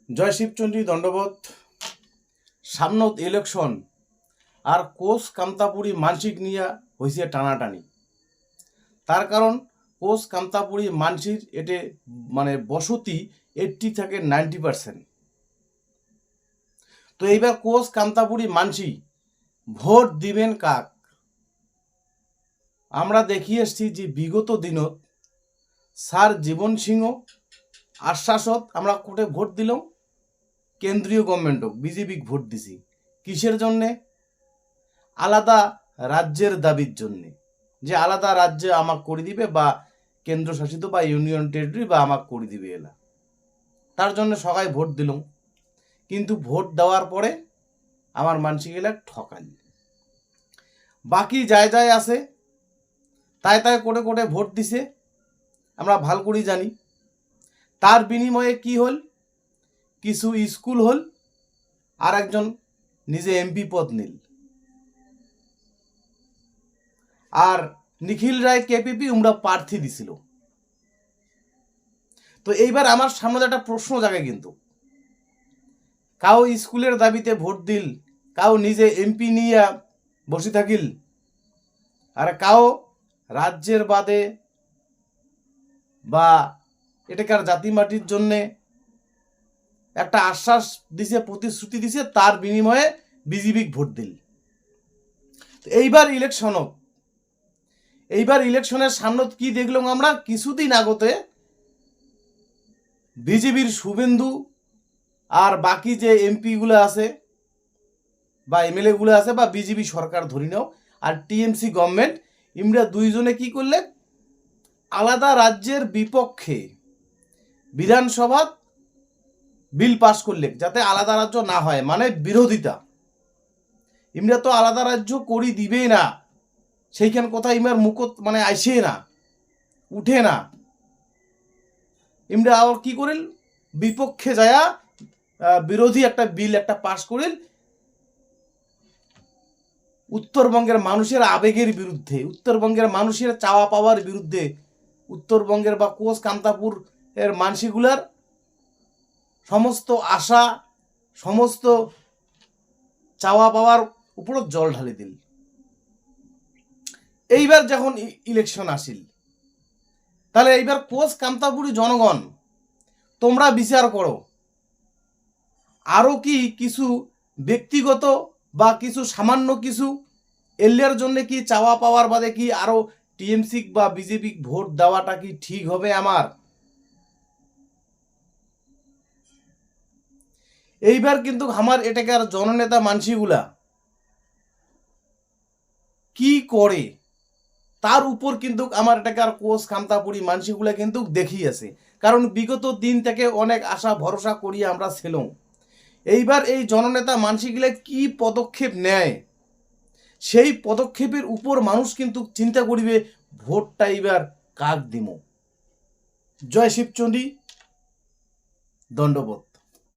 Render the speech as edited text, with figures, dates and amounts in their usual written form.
জয় শিবচন্ডী দণ্ডবোধ। সামনত election আর coach Kamtapuri মানসিক নিয়ে হয়েছে টানাটানি। তার কারণ কোচ কামতাপুরি মানসির এতে বসতি 80 থেকে 90%। তো এইবার কোচ কামতাপুরি মানসি ভোট দিবেন কাক? আমরা দেখি এসছি যে বিগত দিনত স্যার জীবন সিংহ আশ্বাসত আমরা কোর্টে ভোট দিলাম, কেন্দ্রীয় গভর্নমেন্টক বিজেপি ভোট দিছি কিসের জন্যে? আলাদা রাজ্যের দাবির জন্যে, যে আলাদা রাজ্যে আমাক করে দিবে বা কেন্দ্রশাসিত বা ইউনিয়ন টেরিটরি বা আমাক করে দিবে এলা, তার জন্য সবাই ভোট দিলাম। কিন্তু ভোট দেওয়ার পরে আমার মানসিক এলাক ঠকাল। বাকি যায় যায় আছে তাই তাই কোটে কোটে ভোট দিছে, আমরা ভাল করেই জানি। তার বিনিময়ে কি হল? কিছু স্কুল হল, আর একজন নিজে এমপি পদ নিল। আর নিখিল রায় কেপিপি উমরা প্রার্থী দিছিল। তো এইবার আমার সামনে একটা প্রশ্ন জাগে, কিন্তু কাউ স্কুলের দাবিতে ভোট দিল, কাউ নিজে এমপি নিয়ে বসে থাকিল, আর কাউ রাজ্যের বাদে বা এটাকার জাতি মাটির জন্যে একটা আশ্বাস দিছে, প্রতিশ্রুতি দিছে, তার বিনিময়ে বিজেপি ভোট দিল। এইবার ইলেকশনের সামনে কি দেখলাম আমরা? কিছুদিন আগতে বিজেপির শুভেন্দু আর বাকি যে এমপিগুলো আছে বা এমএলএ গুলো আছে বা বিজেপি সরকার ধরি নাও আর টিএমসি গভর্নমেন্ট, ইমরা দুইজনে কি করলে? আলাদা রাজ্যের বিপক্ষে বিধানসভা বিল পাস করলে যাতে আলাদা রাজ্য না হয়, মানে বিরোধিতা। ইমরা তো আলাদা রাজ্য করি দিবেই না, সেইখান কথা ইমার মুখত আইসে না, উঠে না। ইমরা আর কি করিল? বিপক্ষে যায়া বিরোধী একটা বিল একটা পাস করিল, উত্তরবঙ্গের মানুষের আবেগের বিরুদ্ধে, উত্তরবঙ্গের মানুষের চাওয়া পাওয়ার বিরুদ্ধে, উত্তরবঙ্গের বা কোচ কামতাপুর এর মানসিগুলার সমস্ত আশা, সমস্ত চাওয়া পাওয়ার উপর জল ঢালি দিল। এইবার যখন ইলেকশন আসিল, তাহলে এইবার কোচ কামতাপুরি জনগণ তোমরা বিচার করো, আরো কি কিছু ব্যক্তিগত বা কিছু সামান্য কিছু এলিয়ার জন্য কি চাওয়া পাওয়ার বাদে কি আরো টিএমসি বা বিজেপি ভোট দেওয়াটা কি ঠিক হবে? আমার এইবার কিন্তু আমার এটাকার জননেতা মানসিগুলা কি করে তার উপর কিন্তু আমার এটাকার কোচ কামতাপুরি মানসিগুলা কিন্তু দেখিয়েছে। কারণ বিগত দিন থেকে অনেক আশা ভরসা করিয়ে আমরা ছিলাম। এইবার এই জননেতা মানসিগুলা কি পদক্ষেপ নেয়, সেই পদক্ষেপের উপর মানুষ কিন্তু চিন্তা করিবে ভোটটা এইবার কাক দিমো। জয় শিবচন্ডী দণ্ডবোধ।